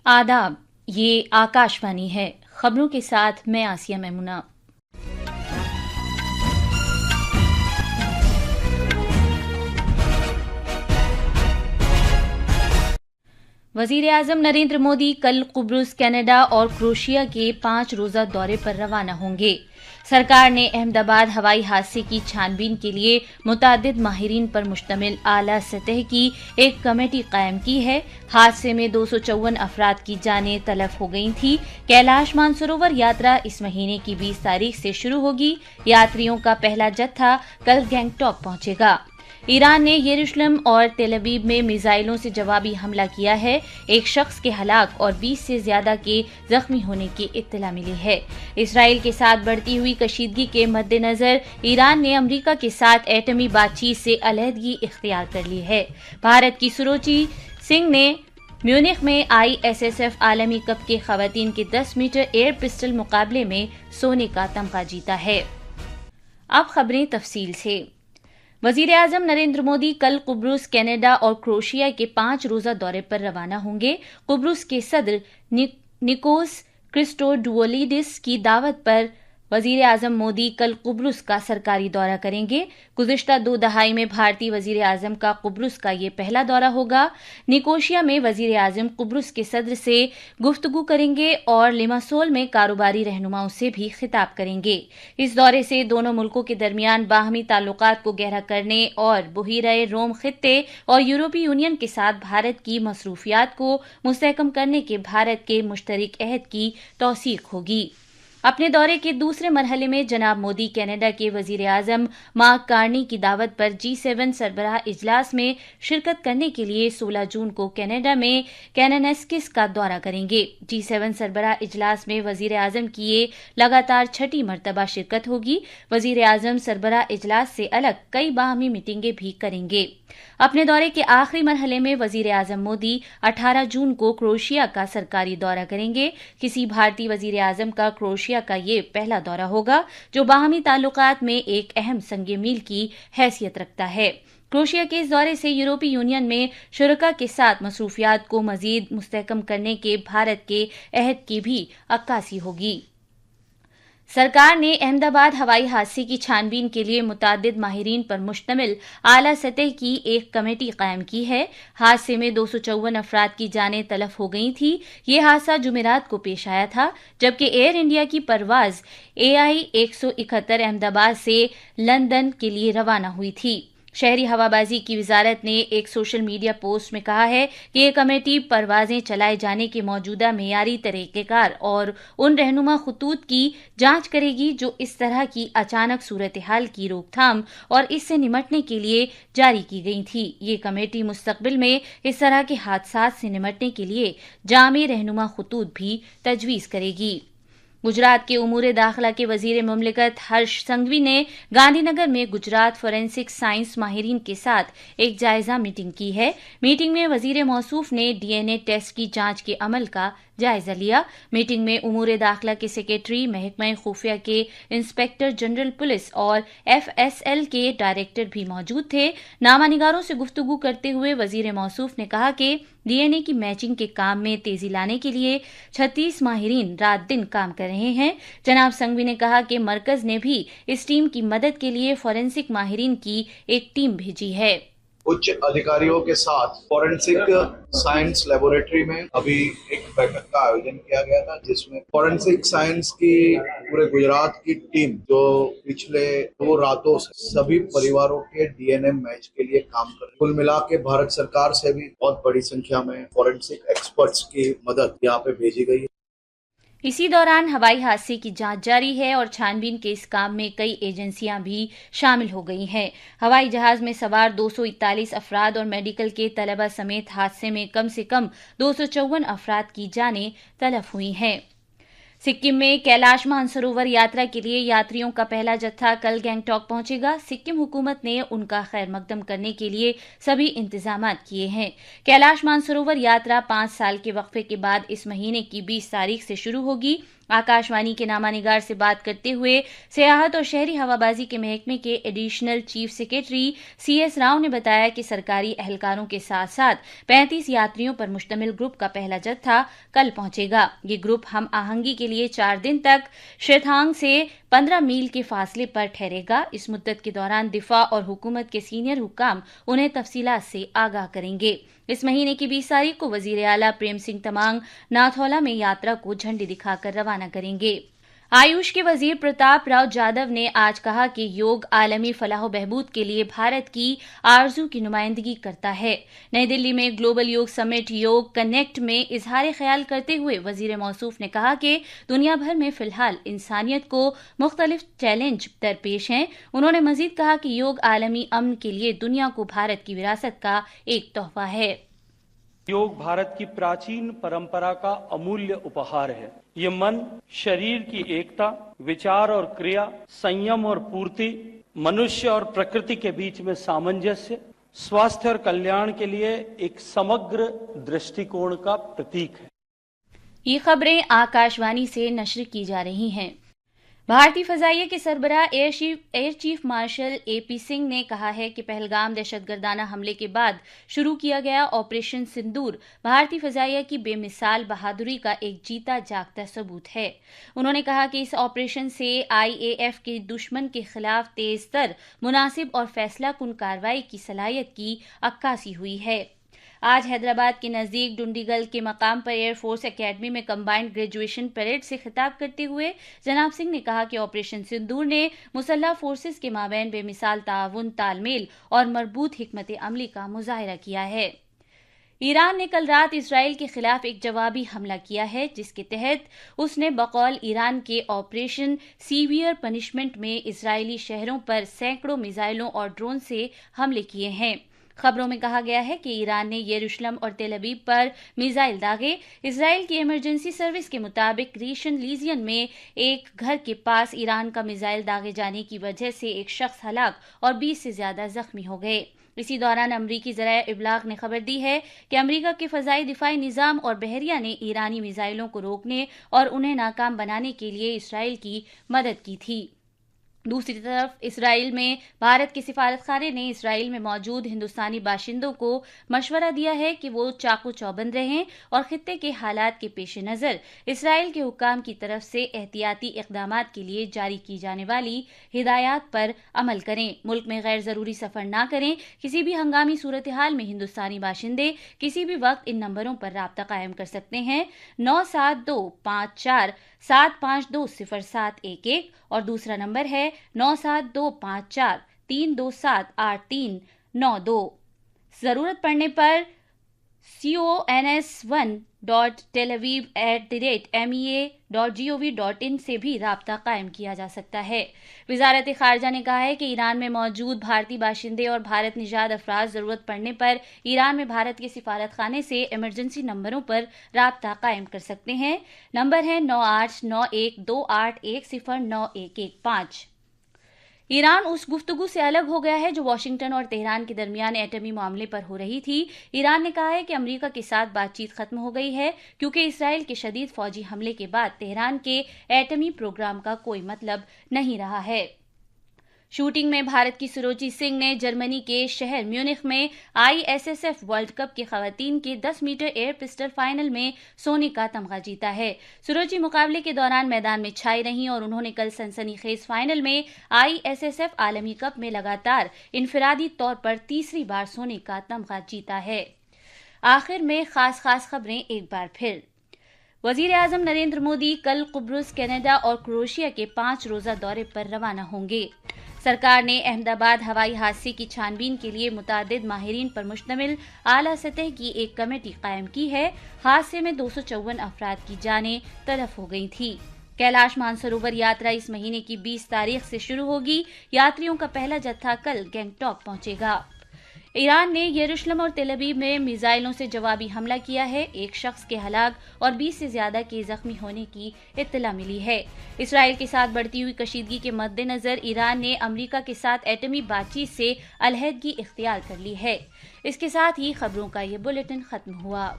आदाब, ये आकाशवाणी है। खबरों के साथ मैं आसिया मैमुना। वजीर आजम नरेंद्र मोदी कल कुब्रुस, कनाडा और क्रोएशिया के 5 रोजा दौरे पर रवाना होंगे। सरकार ने अहमदाबाद हवाई हादसे की छानबीन के लिए मुतादिद माहिरीन पर मुश्तमिल आला सतह की एक कमेटी कायम की है। हादसे में 254 अफराद की जानें तलफ हो गई थी। कैलाश मानसरोवर यात्रा इस महीने की 20 तारीख से शुरू होगी। यात्रियों का पहला जत्था कल गैंगटॉक पहुंचेगा। ईरान ने यरूशलेम और तेल अवीव में मिसाइलों से जवाबी हमला किया है। एक शख्स के हलाक और 20 से ज्यादा के जख्मी होने की इत्तला मिली है। इसराइल के साथ बढ़ती हुई कशीदगी के मद्देनजर ईरान ने अमेरिका के साथ एटमी बातचीत से अलहदगी इख्तियार कर ली है। भारत की सुरुचि सिंह ने म्यूनिख में ISSF आलमी कप के खवातीन के 10 मीटर एयर पिस्टल मुकाबले में सोने का तमगा जीता है। अब खबरें तफसील से। वजीर आजम नरेंद्र मोदी कल कुब्रुस, कनाडा और क्रोएशिया के 5 रोजा दौरे पर रवाना होंगे। कुब्रुस के सदर निकोस क्रिस्टोडुओलिडिस की दावत पर वजीर आजम मोदी कल कुब्रुस का सरकारी दौरा करेंगे। गुज़िश्ता 2 दहाई में भारतीय वजीर आजम का कुब्रुस का ये पहला दौरा होगा। निकोशिया में वजीर आजम कुब्रुस के सदर से गुफ्तगू करेंगे और लिमासोल में कारोबारी रहनुमाओं से भी खिताब करेंगे। इस दौरे से दोनों मुल्कों के दरमियान बाहमी ताल्लुकात को गहरा करने और बहीरे रोम खित्ते और यूरोपीय यूनियन के साथ भारत की मसरूफियात को मुस्तहकम करने के भारत के मुश्तरक अहद की तौसीक होगी। अपने दौरे के दूसरे मरहले में जनाब मोदी कनाडा के वजीर आजम मार्क कार्नी की दावत पर G7 सरबराह इजलास में शिरकत करने के लिए 16 जून को कनाडा में कैनानेस्किस का दौरा करेंगे। G7 सरबराह इजलास में वजीर आजम की ये लगातार 6ठी मरतबा शिरकत होगी। वजीर आजम सरबराह इजलास से अलग कई बाहमी मीटिंगें भी करेंगे। अपने दौरे के आखिरी मरहले में वजीर आजम मोदी 18 जून को क्रोएशिया का सरकारी दौरा करेंगे। किसी भारतीय वजीर आजम का क्रोएशिया का ये पहला दौरा होगा जो बाहमी ताल्लुकात में एक अहम संगे मील की हैसियत रखता है। क्रोएशिया के इस दौरे से यूरोपीय यूनियन में शुरका के साथ मसरूफियात को मजीद मुस्तहकम करने के भारत के अहद की भी अक्कासी होगी। सरकार ने अहमदाबाद हवाई हादसे की छानबीन के लिए मुतादिद माहिरीन पर मुश्तमिल आला सतह की एक कमेटी कायम की है। हादसे में 254 अफराद की जानें तलफ हो गई थी। ये हादसा जुमेरात को पेश आया था, जबकि एयर इंडिया की परवाज AI 171 अहमदाबाद से लंदन के लिए रवाना हुई थी। शहरी हवाबाजी की वजारत ने एक सोशल मीडिया पोस्ट में कहा है कि ये कमेटी परवाजें चलाए जाने के मौजूदा मेयारी तरीक़ेकार और उन रहनुमा खतूत की जांच करेगी जो इस तरह की अचानक सूरत हाल की रोकथाम और इससे निमटने के लिए जारी की गई थी। ये कमेटी मुस्तकबिल में इस तरह के हादसात से निमटने के लिए जामे रहनुमा खतूत भी तजवीज़ करेगी। गुजरात के उमूर दाखिला के वजीर मुमलिकत हर्ष संघवी ने गांधीनगर में गुजरात फोरेंसिक साइंस माहिरीन के साथ एक जायजा मीटिंग की है। मीटिंग में वजीर मौसूफ ने DNA टेस्ट की जांच के अमल का जायजा लिया। मीटिंग में उमूर दाखिला के सेक्रेटरी, महकमा खुफिया के इंस्पेक्टर जनरल पुलिस और FSL के डायरेक्टर भी मौजूद थे। नामानिगारों से गुफ्तगू करते हुए वजीर मौसूफ ने कहा कि DNA की मैचिंग के काम में तेजी लाने के लिए 36 माहिरीन रात दिन काम कर रहे हैं। जनाब संघवी ने कहा कि मरकज ने भी इस टीम की मदद के लिए फोरेंसिक माहिरीन की एक टीम भेजी है। उच्च अधिकारियों के साथ फोरेंसिक साइंस लेबोरेटरी में अभी एक बैठक का आयोजन किया गया था, जिसमें फोरेंसिक साइंस की पूरे गुजरात की टीम जो पिछले 2 रातों से सभी परिवारों के DNA मैच के लिए काम कर रही है। कुल मिला के भारत सरकार से भी बहुत बड़ी संख्या में फोरेंसिक एक्सपर्ट्स की मदद यहाँ पे भेजी गई है। इसी दौरान हवाई हादसे की जांच जारी है और छानबीन के इस काम में कई एजेंसियां भी शामिल हो गई हैं। हवाई जहाज में सवार 241 अफराद और मेडिकल के तलबा समेत हादसे में कम से कम 254 अफराद की जानें तलफ हुई हैं। सिक्किम में कैलाश मानसरोवर यात्रा के लिए यात्रियों का पहला जत्था कल गैंगटॉक पहुंचेगा। सिक्किम हुकूमत ने उनका खैर मकदम करने के लिए सभी इंतजामात किए हैं। कैलाश मानसरोवर यात्रा 5 साल के वक्फे के बाद इस महीने की 20 तारीख से शुरू होगी। आकाशवाणी के नामानिगार से बात करते हुए सियाहत और शहरी हवाबाजी के महकमे के additional chief secretary CS Rao ने बताया कि सरकारी एहलकारों के साथ साथ 35 यात्रियों पर मुश्तमिल ग्रुप का पहला जत्था कल पहुंचेगा। ये ग्रुप हम आहंगी के लिए 4 दिन तक शेथांग से 15 मील के फासले पर ठहरेगा। इस मुद्दत के दौरान दिफा और हुकूमत के सीनियर हुक्काम उन्हें तफसीलात से आगाह करेंगे। इस महीने की 20 तारीख को वजीर आला प्रेम सिंह तमांग नाथौला में यात्रा को झंडी दिखाकर रवाना करेंगे। आयुष के वजीर प्रताप राव जाधव ने आज कहा कि योग आलमी फलाह बहबूद के लिए भारत की आरजू की नुमाइंदगी करता है। नई दिल्ली में ग्लोबल योग समिट योग कनेक्ट में इजहार ख्याल करते हुए वजीर मौसूफ ने कहा कि दुनिया भर में फिलहाल इंसानियत को मुख्तलिफ चैलेंज दरपेश हैं। उन्होंने मजीद कहा कि योग आलमी अमन के लिए दुनिया को भारत की विरासत का एक तोहफा है। योग भारत की प्राचीन परंपरा का अमूल्य उपहार है। ये मन, शरीर की एकता, विचार और क्रिया, संयम और पूर्ति, मनुष्य और प्रकृति के बीच में सामंजस्य, स्वास्थ्य और कल्याण के लिए एक समग्र दृष्टिकोण का प्रतीक है। ये खबरें आकाशवाणी से नश्र की जा रही हैं। भारतीय फजाइया के सरबराह air chief marshal AP Singh ने कहा है कि पहलगाम दहशतगर्दाना हमले के बाद शुरू किया गया ऑपरेशन सिंदूर भारतीय फजाइया की बेमिसाल बहादुरी का एक जीता जागता सबूत है। उन्होंने कहा कि इस ऑपरेशन से IAF के दुश्मन के खिलाफ तेज तर, मुनासिब और फैसला कुन कार्रवाई की सलाहियत की अक्कासी हुई है। आज हैदराबाद के नजदीक डुंडीगल के मकाम पर एयरफोर्स एकेडमी में कंबाइंड ग्रेजुएशन परेड से खिताब करते हुए जनाब सिंह ने कहा कि ऑपरेशन सिंदूर ने मुसल्लह फोर्सेस के माबैन बेमिसाल ताउन, तालमेल और मरबूत हिकमत अमली का मुजाहिरा किया है। ईरान ने कल रात इसराइल के खिलाफ एक जवाबी हमला किया है, जिसके तहत उसने बकौल ईरान के ऑपरेशन सीवियर पनिशमेंट में इजरायली शहरों पर सैकड़ों मिसाइलों और ड्रोन से हमले किए हैं। खबरों में कहा गया है कि ईरान ने यरूशलेम और तेल अवीव पर मिसाइल दागे। इजराइल की इमरजेंसी सर्विस के मुताबिक रीशन लीजियन में एक घर के पास ईरान का मिसाइल दागे जाने की वजह से एक शख्स हलाक और 20 से ज्यादा जख्मी हो गए। इसी दौरान अमरीकी ज़राए इब्लाग ने खबर दी है कि अमरीका के फ़ज़ाई दिफाई निज़ाम और बहरिया ने ईरानी मिसाइलों को रोकने और उन्हें नाकाम बनाने के लिए इसराइल की मदद की थी। दूसरी तरफ इसराइल में भारत के सिफारतखाने ने इसराइल में मौजूद हिंदुस्तानी बाशिंदों को मशवरा दिया है कि वो चाकू चौबंद रहें और खित्ते के हालात के पेश नज़र इसराइल के हुक्काम की तरफ से एहतियाती इक़दामात के लिए जारी की जाने वाली हिदायत पर अमल करें। मुल्क में गैर ज़रूरी सफ़र ना करें। किसी भी हंगामी सूरत हाल में हिंदुस्तानी बाशिंदे किसी भी वक्त इन नंबरों पर राब्ता कायम कर सकते हैं। 972547520711 और दूसरा नंबर है 972543278392। जरूरत पड़ने पर CONS1.telaviv@mea.gov.in से भी राब्ता कायम किया जा सकता है। वजारत खारजा ने कहा है कि ईरान में मौजूद भारतीय बाशिंदे और भारत निजाद अफराद जरूरत पड़ने पर ईरान में भारत के सिफारतखाने से इमरजेंसी नंबरों पर राब्ता कायम कर सकते हैं। नंबर है 989128109115। ईरान उस गुफ्तगू से अलग हो गया है जो वाशिंगटन और तेहरान के दरमियान एटमी मामले पर हो रही थी। ईरान ने कहा है कि अमेरिका के साथ बातचीत खत्म हो गई है क्योंकि इसराइल के शदीद फौजी हमले के बाद तेहरान के एटमी प्रोग्राम का कोई मतलब नहीं रहा है। शूटिंग में भारत की सुरुचि सिंह ने जर्मनी के शहर म्यूनिख में ISSF वर्ल्ड कप की खवातीन के 10 मीटर एयर पिस्टल फाइनल में सोने का तमगा जीता है। सुरुचि मुकाबले के दौरान मैदान में छाई रहीं और उन्होंने कल सनसनीखेज फाइनल में ISSF आलमी कप में लगातार इनफरादी तौर पर तीसरी बार सोने का तमगा जीता है। आखिर में खास खबरें एक बार फिर। वजीर आजम नरेंद्र मोदी कल कुब्रुस, कनाडा और क्रोएशिया के 5 रोजा दौरे पर रवाना होंगे। सरकार ने अहमदाबाद हवाई हादसे की छानबीन के लिए मुतादिद माहिरीन पर मुश्तमिल आला सतह की एक कमेटी कायम की है। हादसे में 254 अफराद की जानें तलफ हो गई थी। कैलाश मानसरोवर यात्रा इस महीने की 20 तारीख से शुरू होगी। यात्रियों का पहला जत्था कल गैंगटॉक पहुंचेगा। ईरान ने यरूशलेम और तेल अवीव में मिसाइलों से जवाबी हमला किया है। एक शख्स के हलाक और 20 से ज्यादा के जख्मी होने की इत्तला मिली है। इसराइल के साथ बढ़ती हुई कशीदगी के मद्देनजर ईरान ने अमेरिका के साथ एटमी बातचीत से अलहदगी इख्तियार कर ली है। इसके साथ ही खबरों का ये बुलेटिन खत्म हुआ।